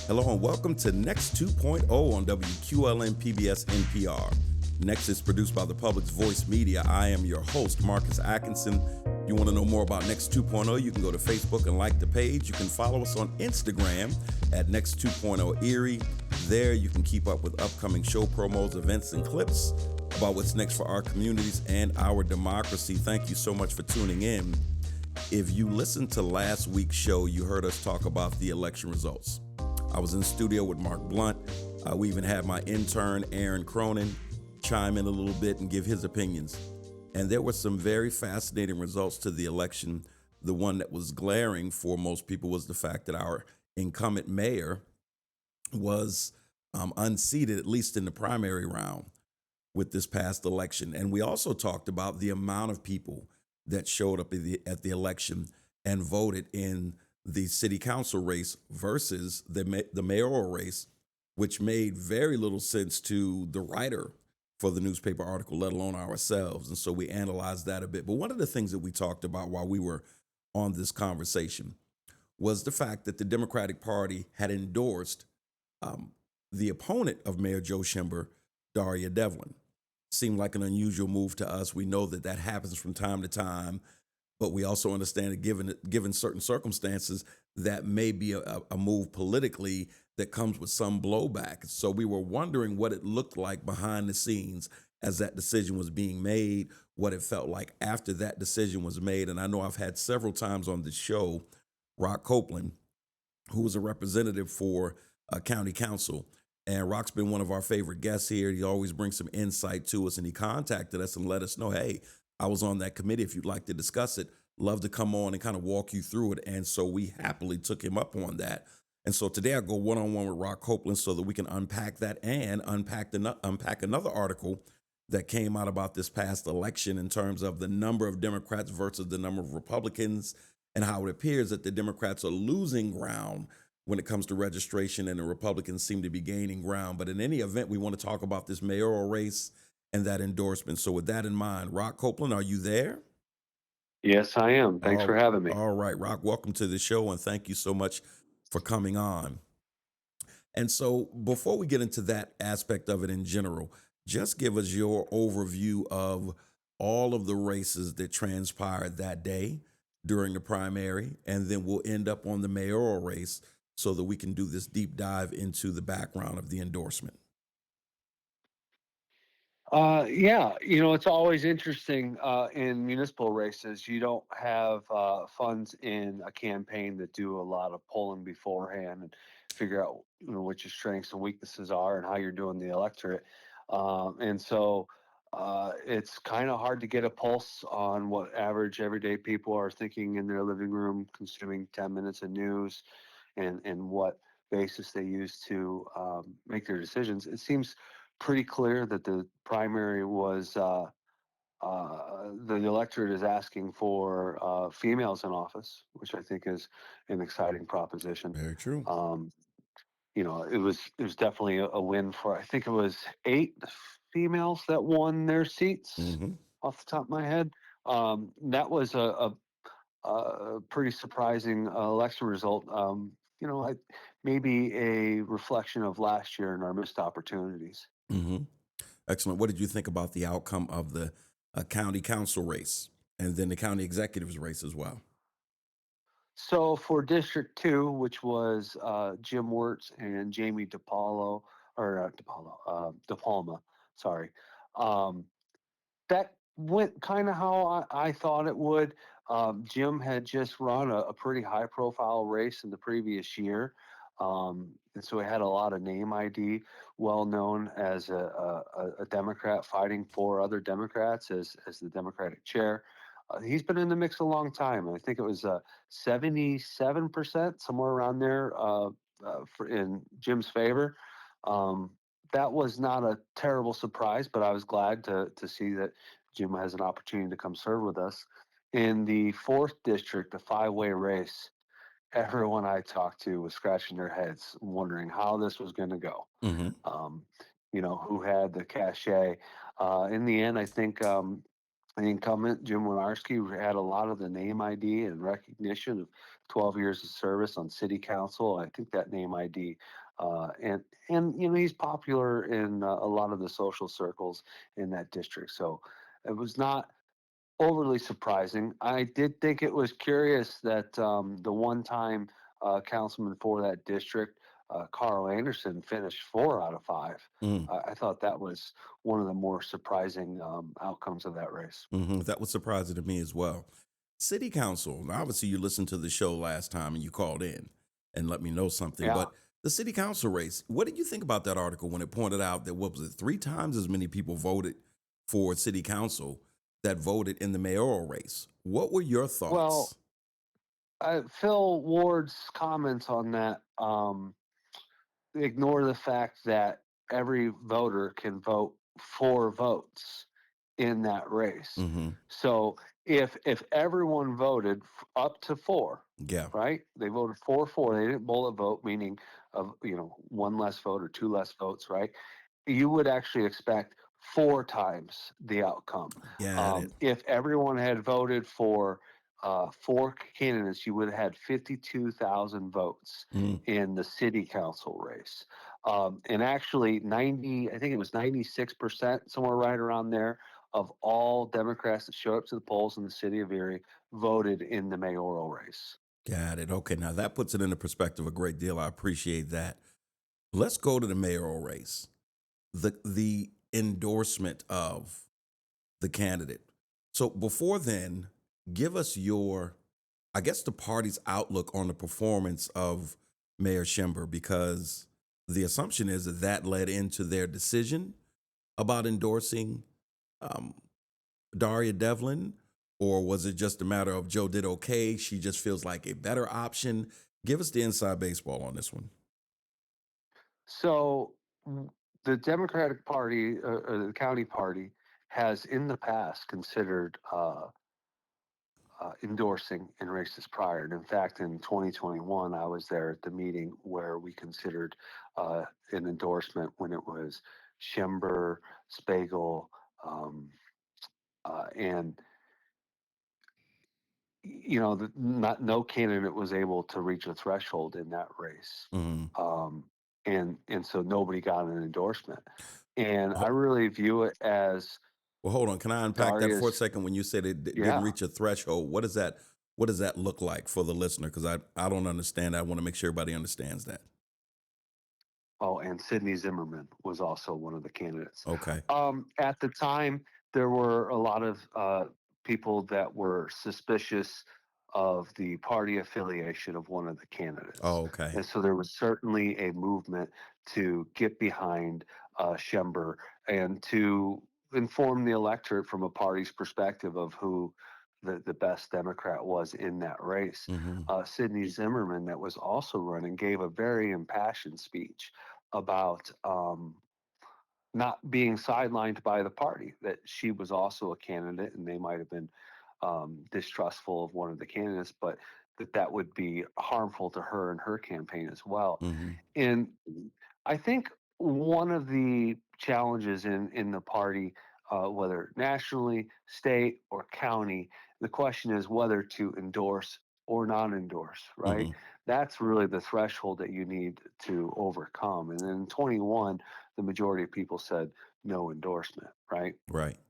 Hello and welcome to Next 2.0 on WQLN PBS NPR. Next is produced by the Public's Voice Media. I am your host, Marcus Atkinson. You want to know more about Next 2.0, you can go to Facebook and like the page. You can follow us on Instagram at Next 2.0 Erie. There you can keep up with upcoming show promos, events, and clips about what's next for our communities and our democracy. Thank you so much for tuning in. If you listened to last week's show, you heard us talk about the election results. I was in the studio with Mark Blunt. We even had my intern, Aaron Cronin, chime in a little bit and give his opinions. And there were some very fascinating results to the election. The one that was glaring for most people was the fact that our incumbent mayor was unseated, at least in the primary round, with this past election. And we also talked about the amount of people that showed up at the election and voted in the city council race versus the mayoral race, which made very little sense to the writer for the newspaper article, let alone ourselves. And so we analyzed that a bit. But one of the things that we talked about while we were on this conversation was the fact that the Democratic Party had endorsed the opponent of Mayor Joe Schember, Daria Devlin. Seemed like an unusual move to us. We know that that happens from time to time, but we also understand that given certain circumstances, that may be a move politically that comes with some blowback. So we were wondering what it looked like behind the scenes as that decision was being made, what it felt like after that decision was made. And I know I've had several times on this show, Rock Copeland, who was a representative for County Council. And Rock's been one of our favorite guests here. He always brings some insight to us, and he contacted us and let us know, hey, I was on that committee. If you'd like to discuss it, love to come on and kind of walk you through it. And so we happily took him up on that. And so today I go one-on-one with Rock Copeland so that we can unpack that and unpack another article that came out about this past election in terms of the number of Democrats versus the number of Republicans and how it appears that the Democrats are losing ground when it comes to registration and the Republicans seem to be gaining ground. But in any event, we want to talk about this mayoral race and that endorsement. So with that in mind, Rock Copeland, are you there? Yes, I am. Thanks for having me. All right, Rock, welcome to the show, and thank you so much for coming on. And so before we get into that aspect of it in general, just give us your overview of all of the races that transpired that day during the primary, and then we'll end up on the mayoral race so that we can do this deep dive into the background of the endorsement. Yeah, it's always interesting in municipal races. You don't have funds in a campaign that do a lot of polling beforehand and figure out what your strengths and weaknesses are and how you're doing the electorate. And so it's kind of hard to get a pulse on what average everyday people are thinking in their living room, consuming 10 minutes of news, and what basis they use to make their decisions. It seems pretty clear that the primary was the electorate is asking for females in office, which I think is an exciting proposition. Very true. It was definitely a win for, I think it was 8 females that won their seats Mm-hmm. off the top of my head. That was a pretty surprising election result. Maybe a reflection of last year and our missed opportunities. Mm-hmm. Excellent. What did you think about the outcome of the county council race and then the county executives race as well? So for District 2, which was Jim Wirtz and Jamie DePaulo, or De Palma, sorry, um, that went kind of how I thought it would. Jim had just run a pretty high profile race in the previous year. And so he had a lot of name ID, well known as a Democrat fighting for other Democrats as the Democratic chair. He's been in the mix a long time. I think it was 77%, somewhere around there, in Jim's favor. That was not a terrible surprise, but I was glad to see that Jim has an opportunity to come serve with us. In the 4th district, a 5-way race, everyone I talked to was scratching their heads, wondering how this was going to go. Mm-hmm. Who had the cachet. In the end, I think The incumbent, Jim Winarski, had a lot of the name ID and recognition of 12 years of service on city council. I think that name ID, and he's popular in a lot of the social circles in that district. So it was not overly surprising. I did think it was curious that the one-time councilman for that district, Carl Anderson, finished 4 out of 5. Mm. I thought that was one of the more surprising outcomes of that race. That was surprising to me as well. City council. Now, obviously, you listened to the show last time and you called in and let me know something. Yeah. But the city council race, what did you think about that article when it pointed out that, what was it, 3 times as many people voted for city council that voted in the mayoral race? What were your Well, thoughts? Phil Ward's comments on that ignore the fact that every voter can vote 4 votes in that race. Mm-hmm. So if everyone voted up to 4, Yeah. right? They voted 4-4. They didn't bullet vote, meaning of 1 less vote or 2 less votes, right? You would actually expect 4 times the outcome. Got it. If everyone had voted for 4 candidates, you would have had 52,000 votes Mm. in the city council race. And actually, I think it was 96%, somewhere right around there, of all Democrats that showed up to the polls in the city of Erie voted in the mayoral race. Got it. Okay. Now that puts it into perspective a great deal. I appreciate that. Let's go to the mayoral race. The endorsement of the candidate. So before then, give us your, I guess, the party's outlook on the performance of Mayor Schember, because the assumption is that that led into their decision about endorsing um, Daria Devlin, or was it just a matter of Joe did okay? She just feels like a better option. Give us the inside baseball on this one. So the Democratic Party, or the county party, has in the past considered endorsing in races prior. And in fact, in 2021, I was there at the meeting where we considered an endorsement when it was Schember, Spiegel, um, and not no candidate was able to reach a threshold in that race, Hmm. um, and so nobody got an endorsement. And I really view it as Well, hold on. Can I unpack that for a Daria's. second? When you said it didn't Yeah. reach a threshold, what does that, what does that look like for the listener? Because I don't understand. I want to make sure everybody understands that. Oh, and Sidney Zimmerman was also one of the candidates. Okay. At the time, there were a lot of people that were suspicious of the party affiliation of one of the candidates. Oh, okay. And so there was certainly a movement to get behind Schember and to inform the electorate from a party's perspective of who the best Democrat was in that race. Hmm. Sidney Zimmerman, that was also running, gave a very impassioned speech about not being sidelined by the party, that she was also a candidate and they might have been distrustful of one of the candidates, but that would be harmful to her and her campaign as well. Hmm. And I think one of the challenges in the party, whether nationally, state, or county, the question is whether to endorse or not endorse, right? Hmm. That's really the threshold that you need to overcome. And in 21, the majority of people said no endorsement, right? Right.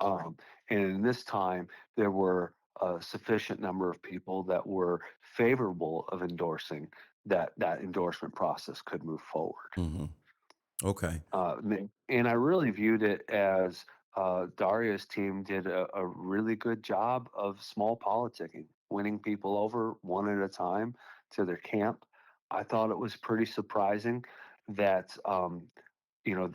Um, and in this time, there were a sufficient number of people that were favorable of endorsing that endorsement process could move forward. Hmm. Okay. And I really viewed it as Daria's team did a really good job of small politicking, winning people over one at a time to their camp. I thought it was pretty surprising that you know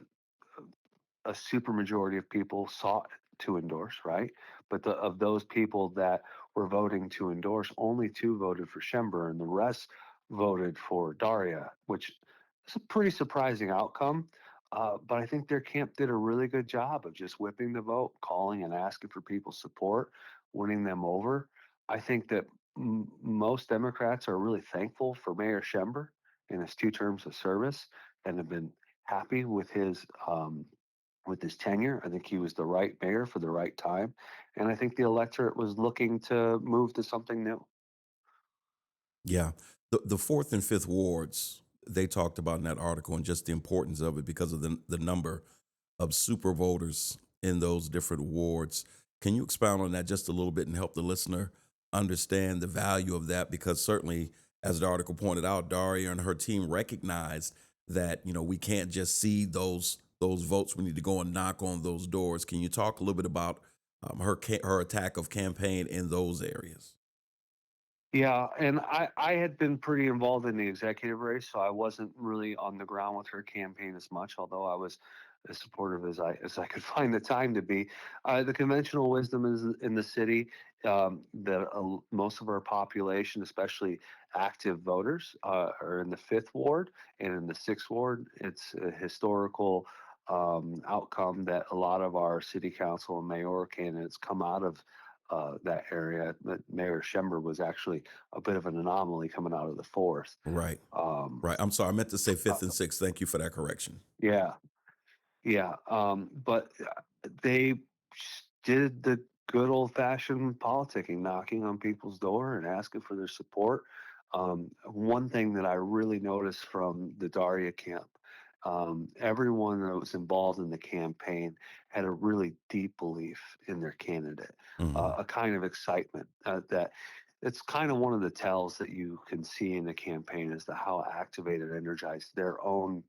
a supermajority of people sought to endorse, right? But of those people that were voting to endorse, only 2 voted for Schember, and the rest voted for Daria, which is a pretty surprising outcome. But I think their camp did a really good job of just whipping the vote, calling and asking for people's support, winning them over. I think that most Democrats are really thankful for Mayor Schember in his 2 terms of service and have been happy with his with his tenure. I think he was the right mayor for the right time. And I think the electorate was looking to move to something new. Yeah. The fourth and fifth wards, they talked about in that article and just the importance of it because of the number of super voters in those different wards. Can you expound on that just a little bit and help the listener understand the value of that? Because certainly, as the article pointed out, Daria and her team recognized that we can't just see those votes. We need to go and knock on those doors. Can you talk a little bit about her attack of campaign in those areas? Yeah, and I had been pretty involved in the executive race, so I wasn't really on the ground with her campaign as much, although I was as supportive as I could find the time to be. The conventional wisdom is in the city that most of our population, especially active voters, are in the fifth ward and in the sixth ward. It's a historical outcome that a lot of our city council and mayoral candidates come out of that area. That Mayor Schember was actually a bit of an anomaly coming out of the fourth. Right. Um, Right. I'm sorry. I meant to say uh, fifth and sixth. Thank you for that correction. yeah, yeah. But they did the good old fashioned politicking, knocking on people's door and asking for their support. One thing that I really noticed from the Daria camp, everyone that was involved in the campaign had a really deep belief in their candidate, Hmm. a kind of excitement that it's kind of one of the tells that you can see in the campaign as to how activated, energized their own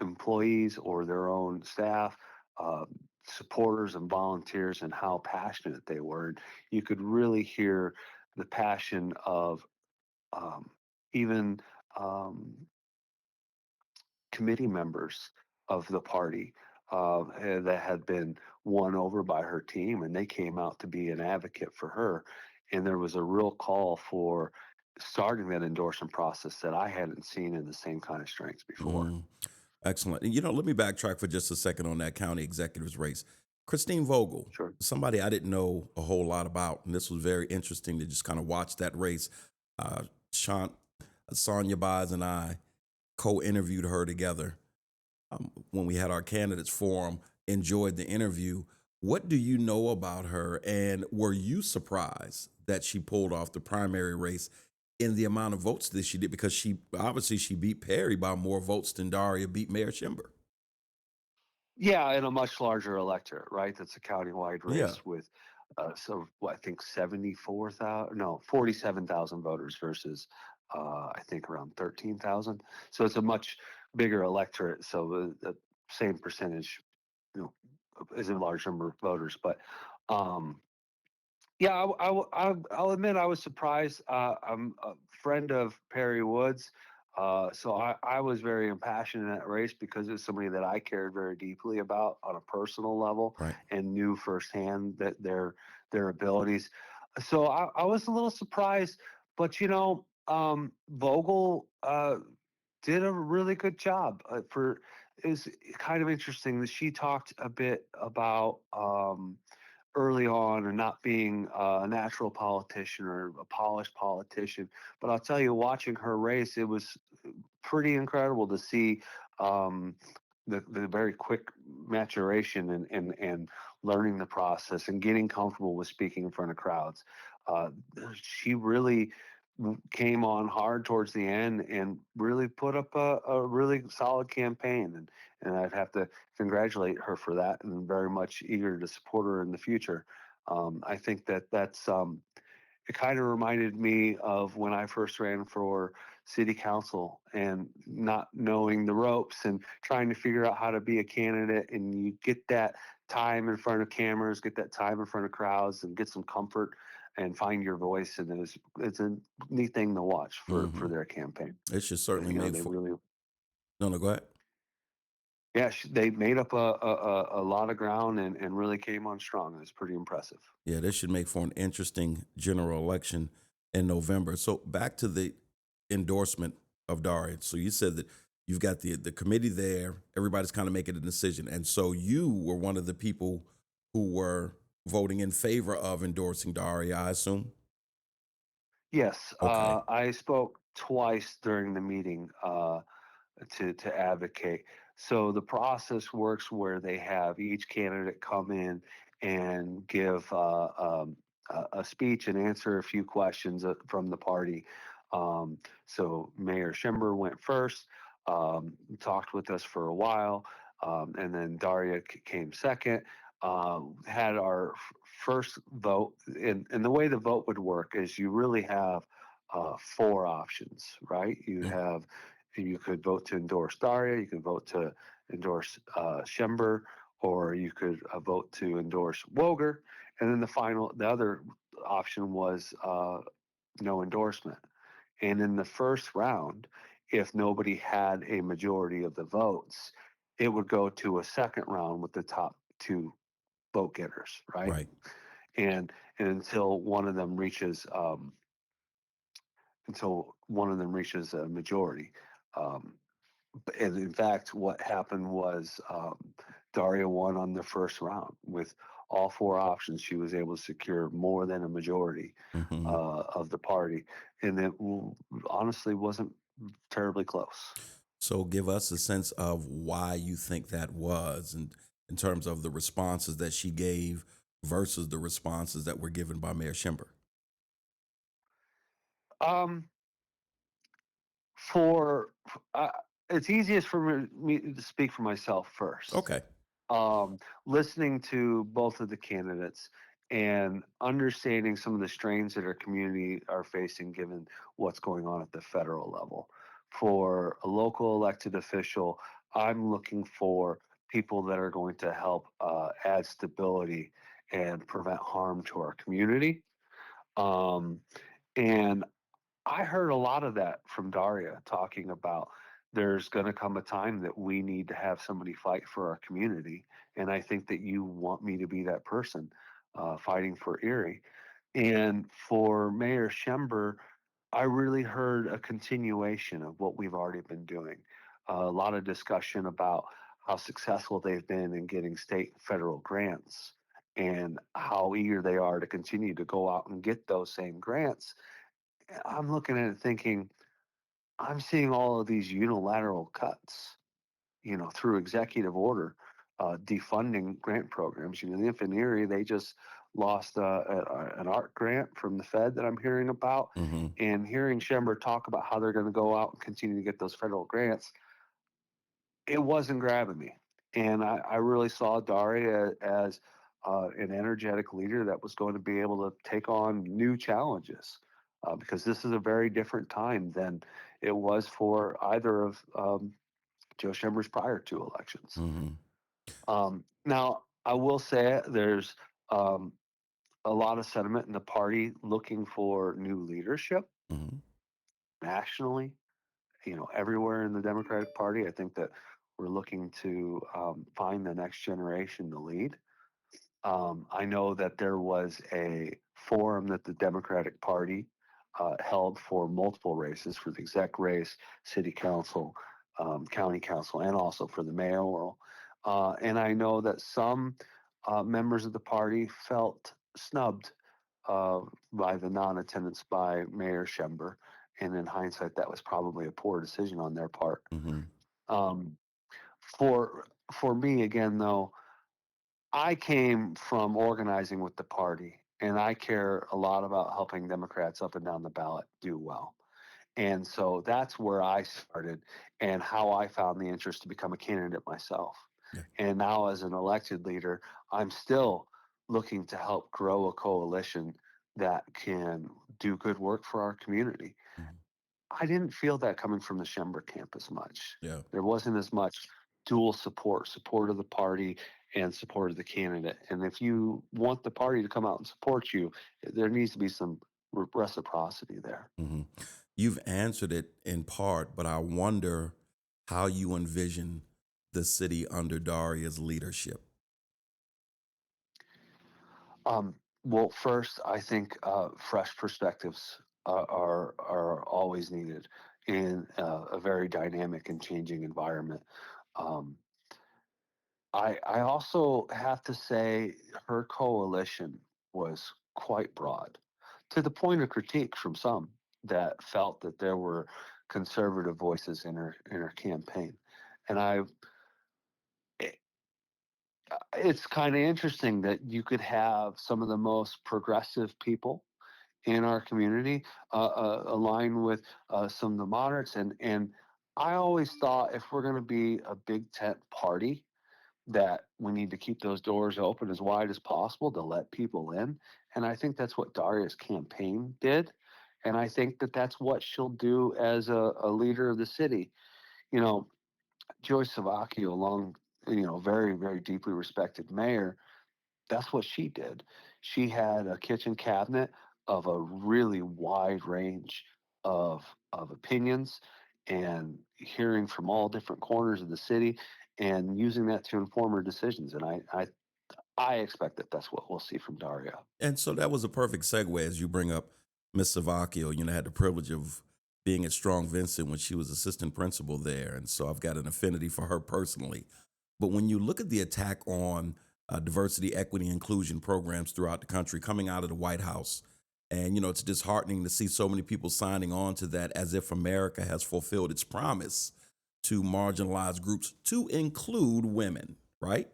employees or their own staff, uh, supporters and volunteers, and how passionate they were. And you could really hear the passion of um, even um, committee members of the party that had been won over by her team, and they came out to be an advocate for her. And there was a real call for starting that endorsement process that I hadn't seen in the same kind of strength before. Mm, excellent. And, let me backtrack for just a second on that county executive's race. Christine Vogel, Sure. somebody I didn't know a whole lot about, and this was very interesting to just kind of watch that race. Sean, Sonia Bies and I co-interviewed her together when we had our candidates forum. Enjoyed the interview. What do you know about her, and were you surprised that she pulled off the primary race in the amount of votes that she did? Because she beat Perry by more votes than Daria beat Mayor Schember. Yeah, in a much larger electorate, right? That's a countywide Yeah. race with, so what, I think 74,000, no, 47,000 voters versus, I think around 13,000. So it's a much bigger electorate. So the same percentage, you know, is a large number of voters. But um, yeah, I'll admit I was surprised. I'm a friend of Perry Woods, so I was very impassioned in that race because it's somebody that I cared very deeply about on a personal level Right. and knew firsthand that their abilities. So I was a little surprised, but Vogel did a really good job. For It was kind of interesting that she talked a bit about. Early on and not being a natural politician or a polished politician. But I'll tell you, watching her race, it was pretty incredible to see um, the very quick maturation and learning the process and getting comfortable with speaking in front of crowds. Uh, she really came on hard towards the end and really put up a really solid campaign. And I'd have to congratulate her for that and very much eager to support her in the future. I think that's it kind of reminded me of when I first ran for city council and not knowing the ropes and trying to figure out how to be a candidate. And you get that time in front of cameras, get that time in front of crowds, and get some comfort and find your voice. And it's a neat thing to watch for Hmm. their campaign. It should certainly make They for. really, No, no, go ahead. yeah, they made up a lot of ground and really came on strong. It was pretty impressive. Yeah, this should make for an interesting general election in November. So back to the endorsement of Daria. So you said that you've got the committee there. Everybody's kind of making a decision, and so you were one of the people who were voting in favor of endorsing Daria, I assume. Yes, Okay. I spoke twice during the meeting to advocate. So the process works where they have each candidate come in and give a speech and answer a few questions from the party. So Mayor Schember went first, talked with us for a while, and then Daria came second. Had our first vote, and the way the vote would work is you really have four options, right? You could vote to endorse Daria, you could vote to endorse Schember, or you could vote to endorse Woger, and then the other option was no endorsement. And in the first round, if nobody had a majority of the votes, it would go to a second round with the top two vote getters, right? Right. And until one of them reaches a majority. Um, and in fact, what happened was Daria won on the first round with all four options. She was able to secure more than a majority Hmm. of the party, and it honestly wasn't terribly close. So give us a sense of why you think that was, and in terms of the responses that she gave versus the responses that were given by Mayor Schember. Um, for uh, it's easiest for me to speak for myself first. Okay. Listening to both of the candidates and understanding some of the strains that our community are facing given what's going on at the federal level. For a local elected official, I'm looking for people that are going to help add stability and prevent harm to our community. Um, and I heard a lot of that from Daria talking about there's going to come a time that we need to have somebody fight for our community. And I think that you want me to be that person fighting for Erie. And for Mayor Schember, I really heard a continuation of what we've already been doing. A lot of discussion about how successful they've been in getting state and federal grants and how eager they are to continue to go out and get those same grants. I'm looking at it thinking, I'm seeing all of these unilateral cuts, through executive order, defunding grant programs. The Infant Erie, they just lost an art grant from the Fed that I'm hearing about, Hmm. and hearing Schember talk about how they're going to go out and continue to get those federal grants, it wasn't grabbing me. And I really saw Daria as an energetic leader that was going to be able to take on new challenges because this is a very different time than it was for either of Joe Schember's prior two elections. Hmm. Now, I will say there's um, a lot of sentiment in the party looking for new leadership Hmm. nationally, everywhere in the Democratic Party. I think that we're looking to find the next generation to lead. I know that there was a forum that the Democratic Party held for multiple races for the exec race, city council, county council, and also for the mayoral. And I know that some members of the party felt snubbed by the non-attendance by Mayor Schember. And in hindsight, that was probably a poor decision on their part. Hmm. Um, for for me, again, though, I came from organizing with the party, and I care a lot about helping Democrats up and down the ballot do well. And so that's where I started and how I found the interest to become a candidate myself. Yeah. And now, as an elected leader, I'm still looking to help grow a coalition that can do good work for our community. Hmm. I didn't feel that coming from the Schember camp as much. Yeah. There wasn't as much dual support of the party and support of the candidate. And if you want the party to come out and support you, there needs to be some reciprocity there. Hmm. You've answered it in part, but I wonder how you envision the city under Daria's leadership. Um, well, first, I think fresh perspectives are always needed in a very dynamic and changing environment. Um, I also have to say her coalition was quite broad, to the point of critique from some that felt that there were conservative voices in her campaign, and I it's kind of interesting that you could have some of the most progressive people in our community align with some of the moderates, and I always thought if we're going to be a big tent party, that we need to keep those doors open as wide as possible to let people in. And I think that's what Daria's campaign did. And I think that that's what she'll do as a leader of the city. You know, Joyce Savacchio, long, very, very deeply respected mayor, that's what she did. She had a kitchen cabinet of a really wide range of opinions and hearing from all different corners of the city and using that to inform her decisions. And I expect that that's what we'll see from Daria. And so that was a perfect segue as you bring up Miss Savacchio. I had the privilege of being at Strong Vincent when she was assistant principal there. And so I've got an affinity for her personally. But when you look at the attack on diversity, equity, inclusion programs throughout the country coming out of the White House, and, it's disheartening to see so many people signing on to that as if America has fulfilled its promise to marginalized groups to include women, right?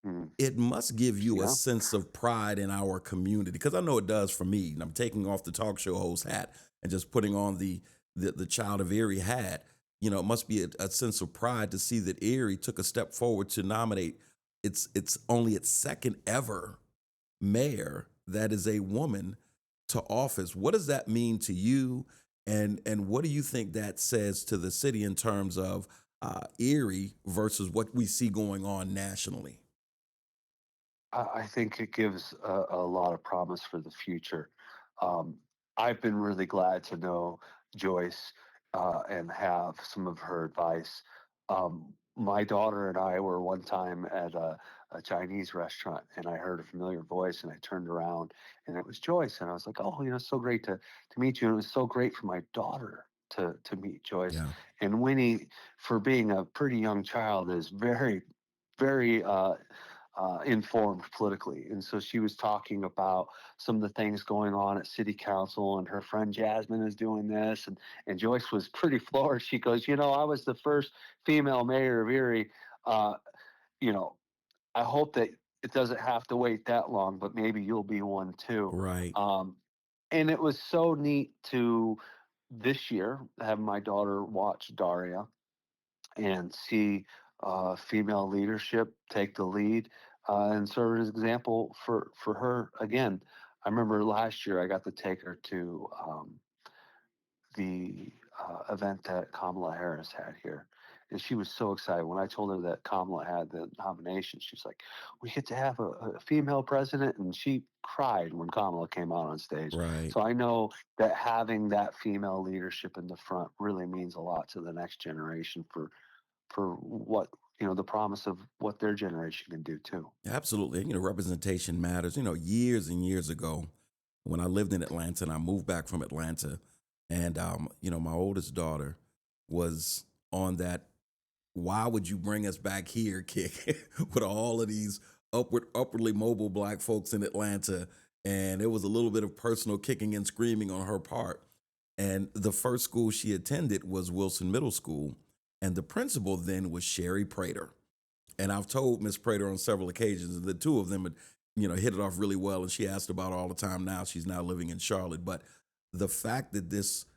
Mm, It must give you a yeah. sense of pride in our community because I know it does for me. And I'm taking off the talk show host hat and just putting on the Child of Erie hat. It must be a sense of pride to see that Erie took a step forward to nominate it's only its second ever mayor that is a woman to office. What does that mean to you? And what do you think that says to the city in terms of Erie versus what we see going on nationally? I think it gives a lot of promise for the future. Um, I've been really glad to know Joyce and have some of her advice. My daughter and I were one time at a Chinese restaurant, and I heard a familiar voice, and I turned around, and it was Joyce, and I was like, "Oh, it's so great to meet you." And it was so great for my daughter to meet Joyce. Yeah. And Winnie, for being a pretty young child, is very, very informed politically. And so she was talking about some of the things going on at city council, and her friend Jasmine is doing this. And Joyce was pretty floored. She goes, I was the first female mayor of Erie. Uh, you know, I hope that it doesn't have to wait that long, but maybe you'll be one too. Right. Um, and it was so neat to this year have my daughter watch Daria and see female leadership take the lead and serve as an example for her. Again, I remember last year I got to take her to the event that Kamala Harris had here. And she was so excited when I told her that Kamala had the nomination. She was like, "We get to have a female president," and she cried when Kamala came out on stage. Right. So I know that having that female leadership in the front really means a lot to the next generation for what the promise of what their generation can do too. Absolutely. Representation matters. Years and years ago, when I lived in Atlanta and I moved back from Atlanta, and my oldest daughter was on that "why would you bring us back here" kick with all of these upwardly mobile black folks in Atlanta. And it was a little bit of personal kicking and screaming on her part. And the first school she attended was Wilson Middle School. And the principal then was Sherry Prater. And I've told Miss Prater on several occasions the two of them had, hit it off really well. And she asked about it all the time now. She's now living in Charlotte. But the fact that this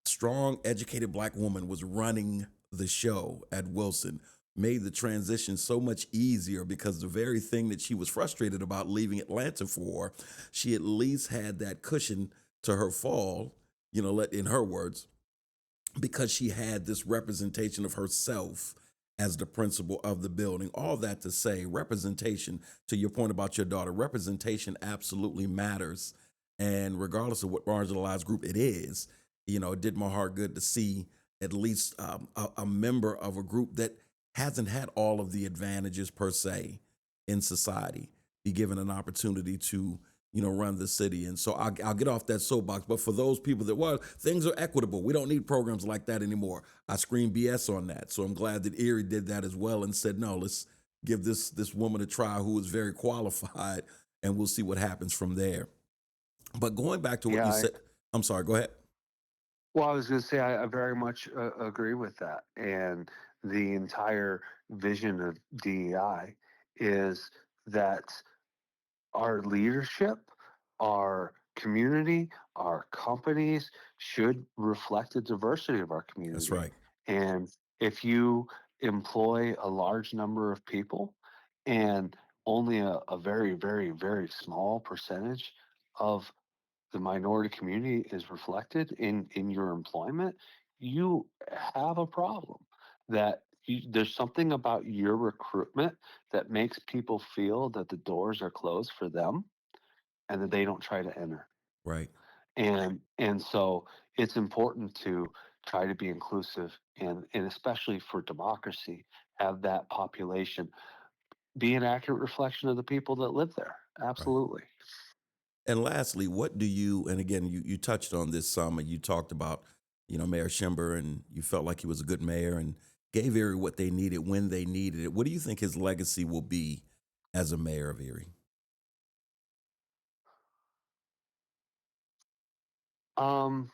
strong, educated black woman was running the show at Wilson made the transition so much easier because the very thing that she was frustrated about leaving Atlanta for, she at least had that cushion to her fall, in her words, because she had this representation of herself as the principal of the building. All that to say, representation, to your point about your daughter, representation absolutely matters. And regardless of what marginalized group it is, it did my heart good to see at least a member of a group that hasn't had all of the advantages per se in society be given an opportunity to run the city. And so I'll get off that soapbox. But for those people that, well, things are equitable, we don't need programs like that anymore, I scream BS on that. So I'm glad that Erie did that as well and said, no, let's give this woman a try who is very qualified, and we'll see what happens from there. But going back to what Yeah, you said, I'm sorry, go ahead. well, I was going to say I very much agree with that, and the entire vision of DEI. is that our leadership, our community, our companies should reflect the diversity of our That's community. right. And if you employ a large number of people and only a very, very, very small percentage of the minority community is reflected in your employment, you have a problem. There's something about your recruitment that makes people feel that the doors are closed for them and that they don't try to enter. Right. And so it's important to try to be inclusive and especially for democracy, have that population be an accurate reflection of the people that live there. Right. Absolutely. And lastly, what do you, and again, you touched on this some, and you talked about, Mayor Schember, and you felt like he was a good mayor and gave Erie what they needed when they needed it. What do you think his legacy will be as a mayor of Erie? Um,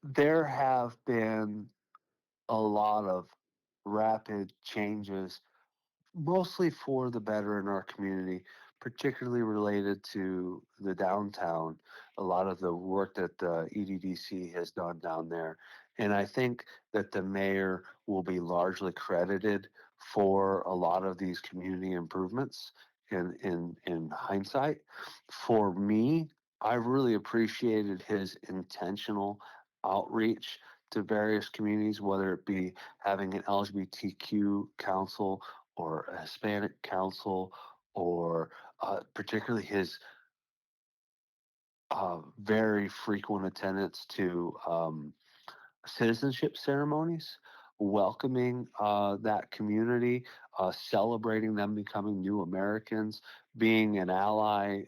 there have been a lot of rapid changes, mostly for the better in our community, particularly related to the downtown, a lot of the work that the EDDC has done down there. And I think that the mayor will be largely credited for a lot of these community improvements in hindsight. For me, I really appreciated his intentional outreach to various communities, whether it be having an LGBTQ council or a Hispanic council, or particularly his very frequent attendance to citizenship ceremonies, welcoming that community, celebrating them becoming new Americans, being an ally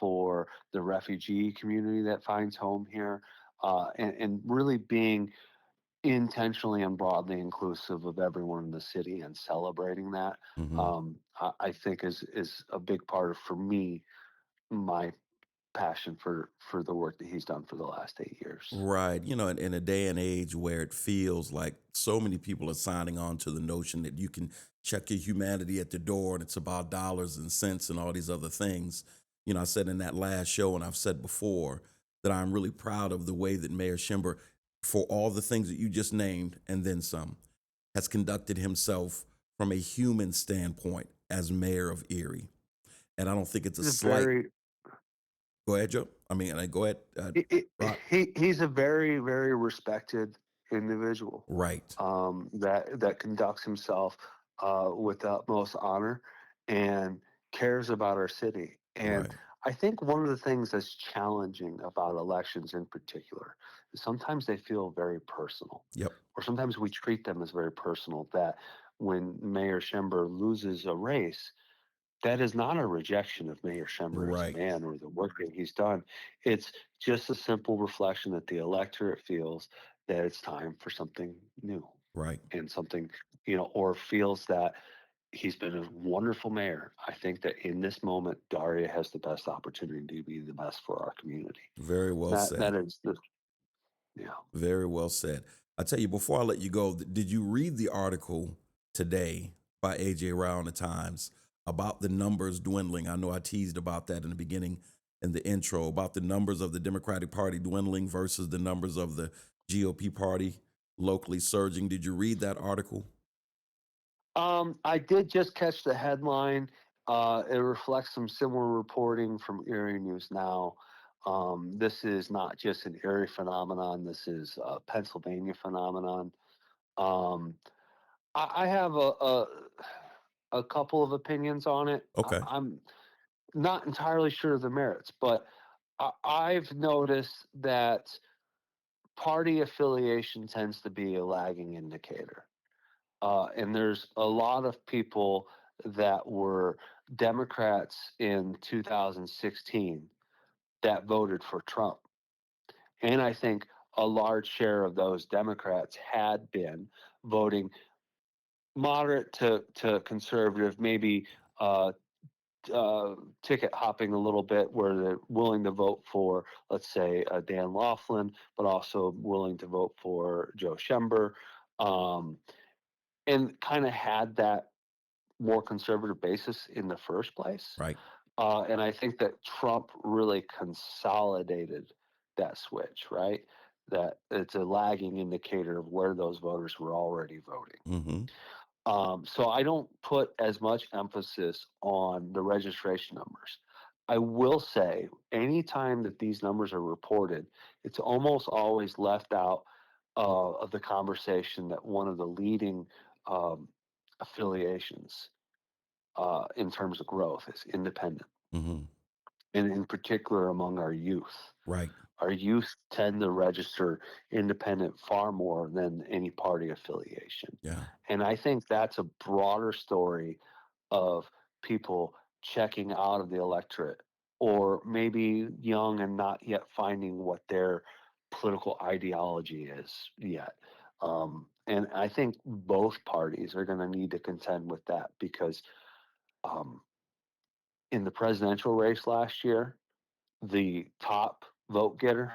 for the refugee community that finds home here, and really being intentionally and broadly inclusive of everyone in the city and celebrating that. Hmm. I think is a big part of, for me, my passion for the work that he's done for the last 8 years. Right. In a day and age where it feels like so many people are signing on to the notion that you can check your humanity at the door and it's about dollars and cents and all these other things. I said in that last show, and I've said before, that I'm really proud of the way that Mayor Schember, for all the things that you just named and then some, has conducted himself from a human standpoint as mayor of Erie. And I don't think it's a He's a slight. very Go ahead, Joe. I mean, go ahead, he, he, Rock. he's a very, very respected individual Right. that conducts himself with the utmost honor and cares about our city. And Right. I think one of the things that's challenging about elections in particular is sometimes they feel very personal, Yep. or sometimes we treat them as very personal. That when Mayor Schember loses a race, that is not a rejection of Mayor Schember as a Right. man or the work that he's done. It's just a simple reflection that the electorate feels that it's time for something new Right. and something, or feels that he's been a wonderful mayor. I think that in this moment, Daria has the best opportunity to be the best for our community. Very well That said. is the, yeah. Very well said. I tell you, before I let you go, did you read the article today by AJ Rao in the Times about the numbers dwindling? I know I teased about that in the beginning, in the intro, about the numbers of the Democratic Party dwindling versus the numbers of the GOP party locally surging. Did you read that article? I did just catch the headline. It reflects some similar reporting from Erie News Now. This is not just an Erie phenomenon. This is a Pennsylvania phenomenon. Um, I have a couple of opinions on it. Okay. I'm not entirely sure of the merits, but I've noticed that party affiliation tends to be a lagging indicator. And there's a lot of people that were Democrats in 2016 that voted for Trump. And I think a large share of those Democrats had been voting moderate to conservative, maybe uh, ticket hopping a little bit, where they're willing to vote for, let's say, Dan Laughlin, but also willing to vote for Joe Schember, um, and kind of had that more conservative basis in the first place. Right. And I think that Trump really consolidated that switch, right? That it's a lagging indicator of where those voters were already voting. Mm-hmm. So I don't put as much emphasis on the registration numbers. I will say, anytime that these numbers are reported, it's almost always left out of the conversation that one of the leading um, affiliations in terms of growth is independent, Mm-hmm. and in particular among our youth. Right. Our youth tend to register independent far more than any party affiliation. Yeah. And I think that's a broader story of people checking out of the electorate, or maybe young and not yet finding what their political ideology is yet. And I think both parties are going to need to contend with that because um, in the presidential race last year, the top vote getter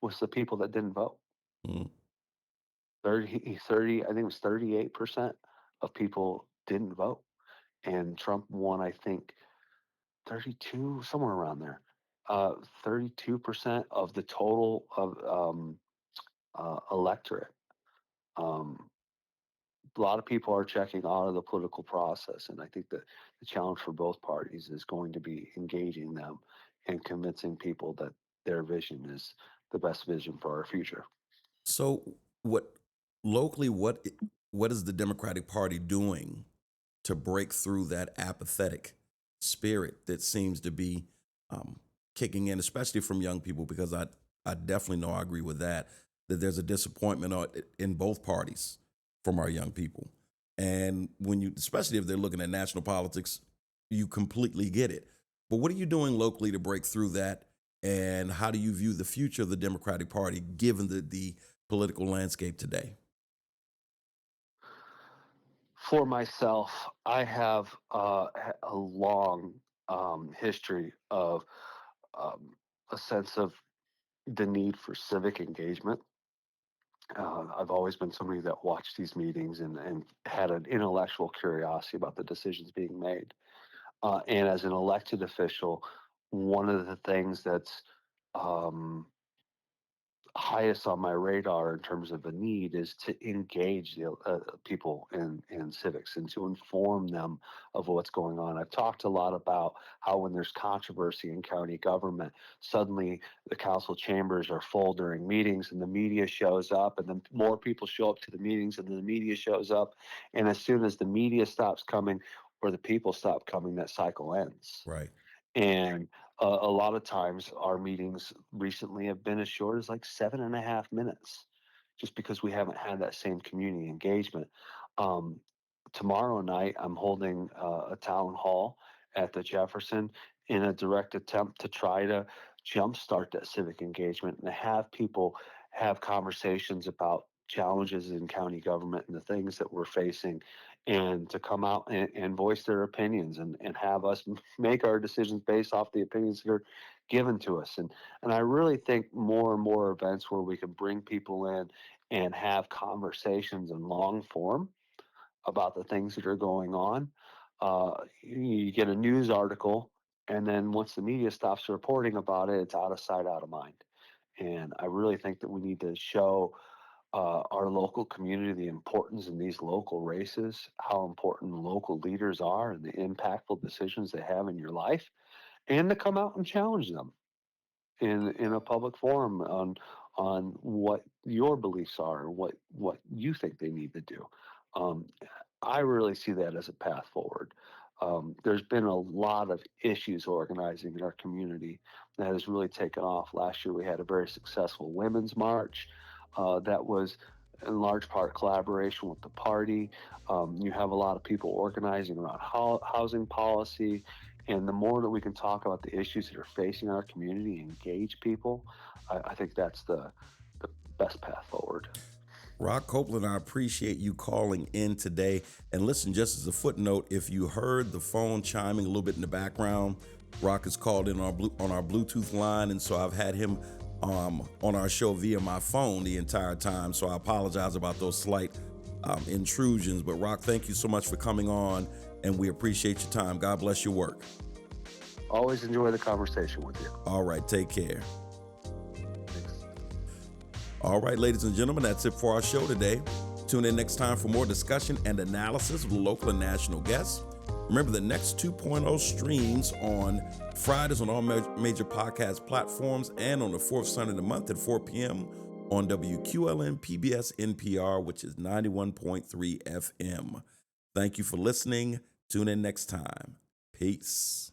was the people that didn't vote. Mm. 30, I think it was 38% of people didn't vote. And Trump won, I think, 32, somewhere around there. 32% of the total of electorate. Um, a lot of people are checking out of the political process. And I think that the challenge for both parties is going to be engaging them and convincing people that their vision is the best vision for our future. So what locally, what is the Democratic Party doing to break through that apathetic spirit that seems to be um, kicking in, especially from young people? Because I definitely know, I agree with that, that there's a disappointment in both parties from our young people. And when you, especially if they're looking at national politics, you completely get it. But what are you doing locally to break through that? And how do you view the future of the Democratic Party given the political landscape today? For myself, I have a long history of um, a sense of the need for civic engagement. I've always been somebody that watched these meetings and had an intellectual curiosity about the decisions being made. And as an elected official, one of the things that's um, highest on my radar in terms of a need is to engage the people in civics and to inform them of what's going on. I've talked a lot about how when there's controversy in county government, suddenly the council chambers are full during meetings and the media shows up, and then more people show up to the meetings and then the media shows up. And as soon as the media stops coming or the people stop coming, that cycle ends. Right. And a lot of times our meetings recently have been as short as like 7.5 minutes, just because we haven't had that same community engagement. Um, Tomorrow night, I'm holding a town hall at the Jefferson in a direct attempt to try to jumpstart that civic engagement and have people have conversations about challenges in county government and the things that we're facing, and to come out and voice their opinions and have us make our decisions based off the opinions that are given to us. And I really think more and more events where we can bring people in and have conversations in long form about the things that are going on. You get a news article, and then once the media stops reporting about it, it's out of sight, out of mind. And I really think that we need to show our local community the importance in these local races, how important local leaders are, and the impactful decisions they have in your life, and to come out and challenge them in a public forum on what your beliefs are and what you think they need to do. Um, I really see that as a path forward. There's been a lot of issues organizing in our community that has really taken off. Last year, we had a very successful women's march that was in large part collaboration with the party. You have a lot of people organizing around housing policy. And the more that we can talk about the issues that are facing our community, engage people, I think that's the best path forward. Rock Copeland, I appreciate you calling in today. And listen, just as a footnote, if you heard the phone chiming a little bit in the background, Rock has called in on our Bluetooth line, and so I've had him on our show via my phone the entire time. So I apologize about those slight intrusions. But Rock, thank you so much for coming on and we appreciate your time. God bless your work. Always enjoy the conversation with you. All right, take care. Thanks. All right, ladies and gentlemen, that's it for our show today. Tune in next time for more discussion and analysis of local and national guests. Remember, the Next 2.0 streams on Fridays on all major podcast platforms and on the fourth Sunday of the month at 4 p.m. on WQLN PBS NPR, which is 91.3 FM. Thank you for listening. Tune in next time. Peace.